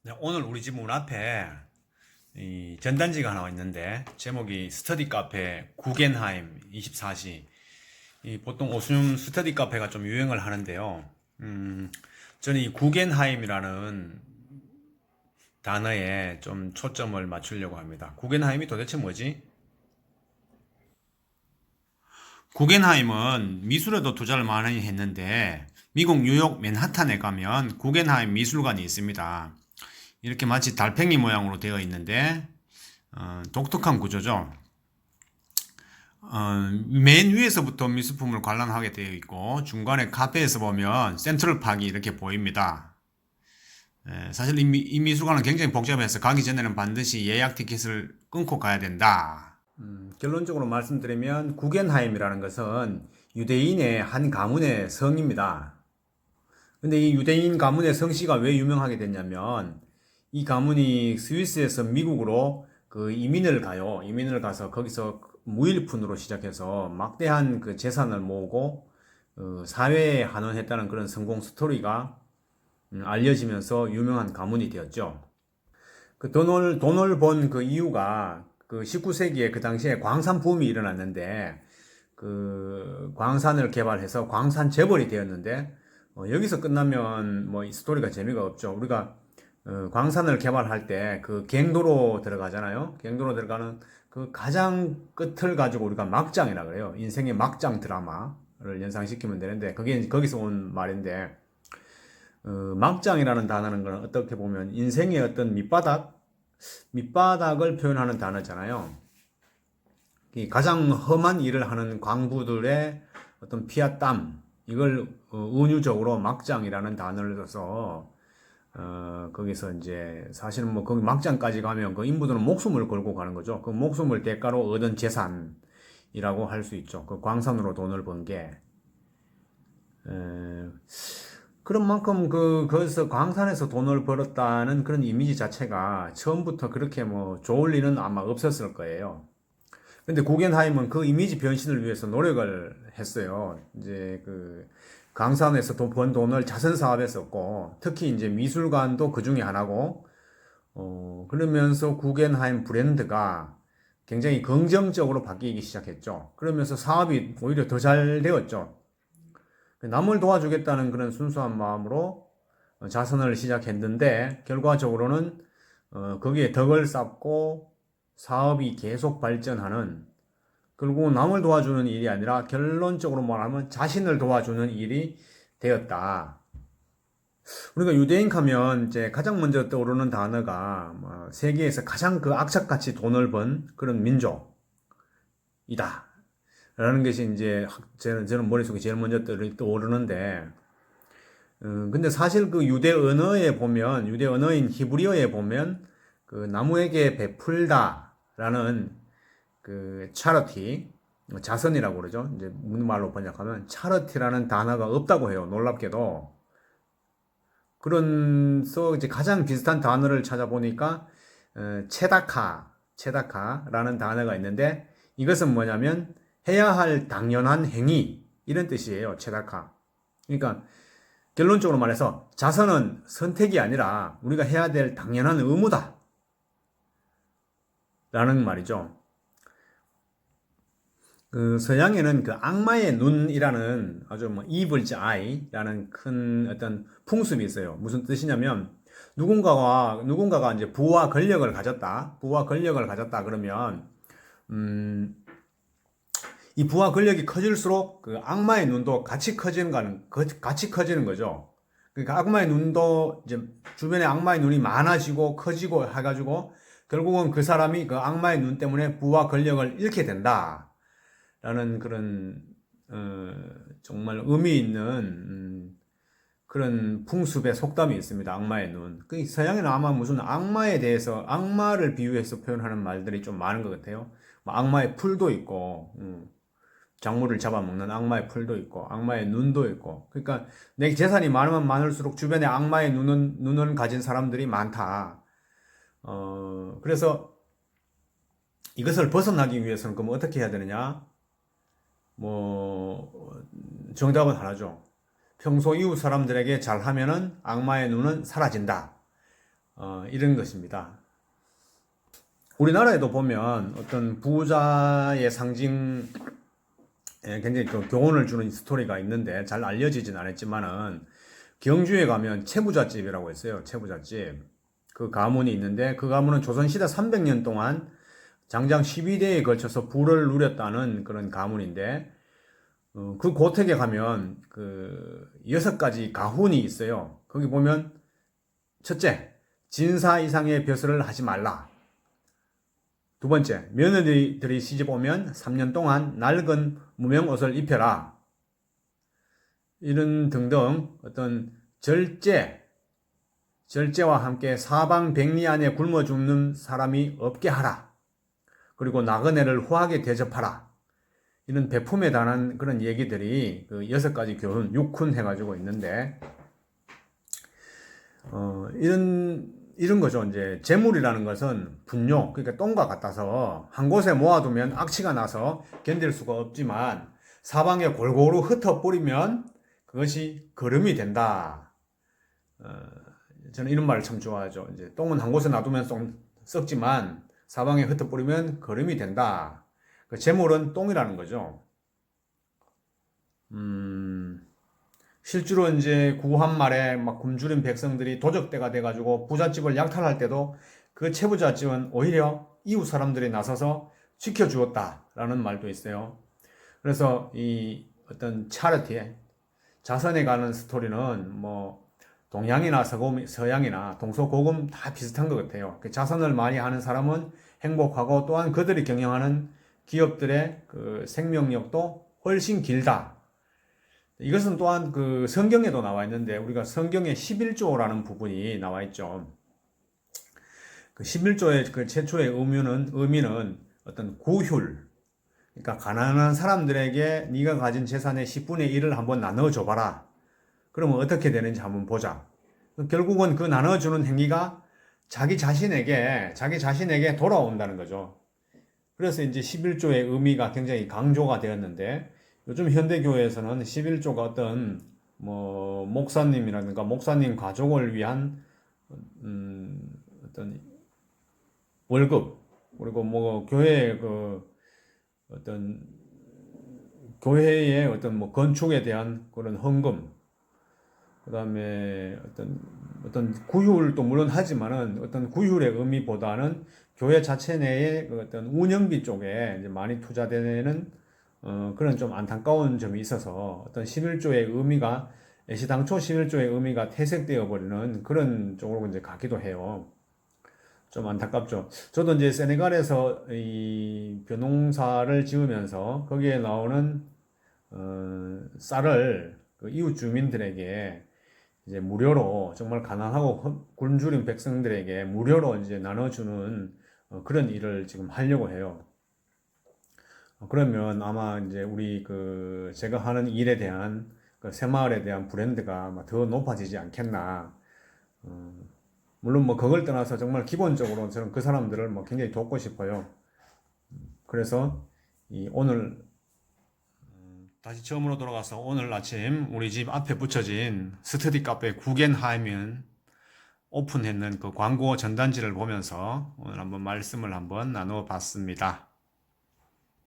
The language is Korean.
네, 오늘 우리 집 문 앞에 이 전단지가 하나 있는데 제목이 스터디 카페 구겐하임 24시. 이 보통 오순 스터디 카페가 좀 유행을 하는데요. 저는 이 구겐하임이라는 단어에 좀 초점을 맞추려고 합니다. 구겐하임이 도대체 뭐지? 구겐하임은 미술에도 투자를 많이 했는데 미국 뉴욕 맨하탄에 가면 구겐하임 미술관이 있습니다. 이렇게 마치 달팽이 모양으로 되어 있는데 독특한 구조죠. 맨 위에서부터 미술품을 관람하게 되어 있고 중간에 카페에서 보면 센트럴 파크이 이렇게 보입니다. 사실 이 미술관은 굉장히 복잡해서 가기 전에는 반드시 예약 티켓을 끊고 가야 된다. 결론적으로 말씀드리면 구겐하임이라는 것은 유대인의 한 가문의 성입니다. 근데 이 유대인 가문의 성씨가 왜 유명하게 됐냐면 이 가문이 스위스에서 미국으로 그 이민을 가요. 이민을 가서 거기서 무일푼으로 시작해서 막대한 그 재산을 모으고 사회에 환원했다는 그런 성공 스토리가 알려지면서 유명한 가문이 되었죠. 그 돈을 번 그 이유가 그 19세기에 그 당시에 광산 붐이 일어났는데 그 광산을 개발해서 광산 재벌이 되었는데 여기서 끝나면 뭐 이 스토리가 재미가 없죠. 우리가 광산을 개발할 때 그 갱도로 들어가잖아요. 갱도로 들어가는 그 가장 끝을 가지고 우리가 막장이라 그래요. 인생의 막장 드라마를 연상시키면 되는데 그게 거기서 온 말인데 막장이라는 단어는 건 어떻게 보면 인생의 어떤 밑바닥을 표현하는 단어잖아요. 이 가장 험한 일을 하는 광부들의 어떤 피와 땀 이걸 은유적으로 막장이라는 단어를 써서 거기서 이제 사실은 뭐 거기 막장까지 가면 그 인부들은 목숨을 걸고 가는 거죠. 그 목숨을 대가로 얻은 재산이라고 할 수 있죠. 그 광산으로 돈을 번 게. 그런 만큼 거기서 광산에서 돈을 벌었다는 그런 이미지 자체가 처음부터 그렇게 뭐 좋을 리는 아마 없었을 거예요. 근데 구겐하임은 그 이미지 변신을 위해서 노력을 했어요. 이제 그 강산에서 번 돈을 자선 사업에 썼고, 특히 이제 미술관도 그 중에 하나고, 그러면서 구겐하임 브랜드가 굉장히 긍정적으로 바뀌기 시작했죠. 그러면서 사업이 오히려 더 잘 되었죠. 남을 도와주겠다는 그런 순수한 마음으로 자선을 시작했는데, 결과적으로는 거기에 덕을 쌓고 사업이 계속 발전하는 결국 남을 도와주는 일이 아니라 결론적으로 말하면 자신을 도와주는 일이 되었다. 우리가 유대인 하면 이제 가장 먼저 떠오르는 단어가 세계에서 가장 그 악착같이 돈을 번 그런 민족이다. 라는 것이 이제 저는 머릿속에 제일 먼저 떠오르는데, 근데 사실 그 유대 언어에 보면, 유대 언어인 히브리어에 보면 그 나무에게 베풀다라는 그 차러티 자선이라고 그러죠. 이제 우리말로 번역하면 차러티라는 단어가 없다고 해요. 놀랍게도. 그런서 이제 가장 비슷한 단어를 찾아보니까 체다카라는 단어가 있는데 이것은 뭐냐면 해야 할 당연한 행위 이런 뜻이에요. 체다카. 그러니까 결론적으로 말해서 자선은 선택이 아니라 우리가 해야 될 당연한 의무다. 라는 말이죠. 그 서양에는 그 악마의 눈이라는 아주 뭐 evil's eye라는 큰 어떤 풍습이 있어요. 무슨 뜻이냐면 누군가가 이제 부와 권력을 가졌다 그러면 이 부와 권력이 커질수록 그 악마의 눈도 같이 커지는 거죠. 그러니까 악마의 눈도 이제 주변에 악마의 눈이 많아지고 커지고 해가지고 결국은 그 사람이 그 악마의 눈 때문에 부와 권력을 잃게 된다. 라는 그런 정말 의미 있는 그런 풍습의 속담이 있습니다. 악마의 눈. 그 서양에는 아마 무슨 악마에 대해서 악마를 비유해서 표현하는 말들이 좀 많은 것 같아요. 뭐 악마의 풀도 있고 작물을 잡아먹는 악마의 풀도 있고 악마의 눈도 있고. 그러니까 내 재산이 많으면 많을수록 주변에 악마의 눈을 가진 사람들이 많다. 그래서 이것을 벗어나기 위해서는 그럼 어떻게 해야 되느냐? 정답은 하나죠. 평소 이웃 사람들에게 잘하면은 악마의 눈은 사라진다. 이런 것입니다. 우리나라에도 보면 어떤 부자의 상징, 굉장히 그 교훈을 주는 스토리가 있는데 잘 알려지진 않았지만은 경주에 가면 채부잣집이라고 있어요. 채부잣집. 그 가문이 있는데 그 가문은 조선시대 300년 동안 장장 12대에 걸쳐서 부를 누렸다는 그런 가문인데 그 고택에 가면 그 6가지 가훈이 있어요. 거기 보면 첫째, 진사 이상의 벼슬을 하지 말라. 두 번째, 며느리들이 시집 오면 3년 동안 낡은 무명옷을 입혀라. 이런 등등 어떤 절제와 함께 사방 백리 안에 굶어 죽는 사람이 없게 하라. 그리고 나그네를 후하게 대접하라. 이런 배품에 관한 그런 얘기들이 그 6가지 교훈, 6훈 해가지고 있는데, 이런 거죠. 이제 재물이라는 것은 분뇨, 그러니까 똥과 같아서 한 곳에 모아두면 악취가 나서 견딜 수가 없지만 사방에 골고루 흩어뿌리면 그것이 거름이 된다. 저는 이런 말을 참 좋아하죠. 이제 똥은 한 곳에 놔두면 썩지만 사방에 흩어뿌리면 거름이 된다. 그 재물은 똥이라는 거죠. 실제로 이제 구한 말에 막 굶주린 백성들이 도적대가 돼가지고 부잣집을 약탈할 때도 그 채부잣집은 오히려 이웃 사람들이 나서서 지켜주었다라는 말도 있어요. 그래서 이 어떤 차르티에 자선에 가는 스토리는 뭐 동양이나 서양이나 동서고금 다 비슷한 것 같아요. 자선을 많이 하는 사람은 행복하고 또한 그들이 경영하는 기업들의 그 생명력도 훨씬 길다. 이것은 또한 그 성경에도 나와 있는데 우리가 성경에 11조라는 부분이 나와 있죠. 그 11조의 그 최초의 의미는 어떤 구휼. 그러니까 가난한 사람들에게 네가 가진 재산의 10분의 1을 한번 나눠 줘 봐라. 그러면 어떻게 되는지 한번 보자. 결국은 그 나눠주는 행위가 자기 자신에게 돌아온다는 거죠. 그래서 이제 11조의 의미가 굉장히 강조가 되었는데 요즘 현대교회에서는 11조가 어떤 뭐 목사님이라든가 목사님 가족을 위한 어떤 월급, 그리고 뭐 교회의 그 어떤 교회의 어떤 뭐 건축에 대한 그런 헌금, 그다음에 어떤 구휼도 물론 하지만은 어떤 구휼의 의미보다는 교회 자체 내에 그 어떤 운영비 쪽에 이제 많이 투자되는 그런 좀 안타까운 점이 있어서 어떤 11조의 의미가 애시당초 11조의 의미가 퇴색되어 버리는 그런 쪽으로 이제 가기도 해요. 좀 안타깝죠. 저도 이제 세네갈에서 이 벼농사를 지으면서 거기에 나오는 쌀을 그 이웃 주민들에게 이제 무료로 정말 가난하고 굶주린 백성들에게 무료로 이제 나눠주는 그런 일을 지금 하려고 해요. 그러면 아마 이제 우리 그 제가 하는 일에 대한 그 새마을에 대한 브랜드가 아마 더 높아지지 않겠나. 물론 뭐 그걸 떠나서 정말 기본적으로 저는 그 사람들을 뭐 굉장히 돕고 싶어요. 그래서 오늘 다시 처음으로 돌아가서 오늘 아침 우리 집 앞에 붙여진 스터디 카페 구겐하이면 오픈했는 그 광고 전단지를 보면서 오늘 한번 말씀을 한번 나누어 봤습니다.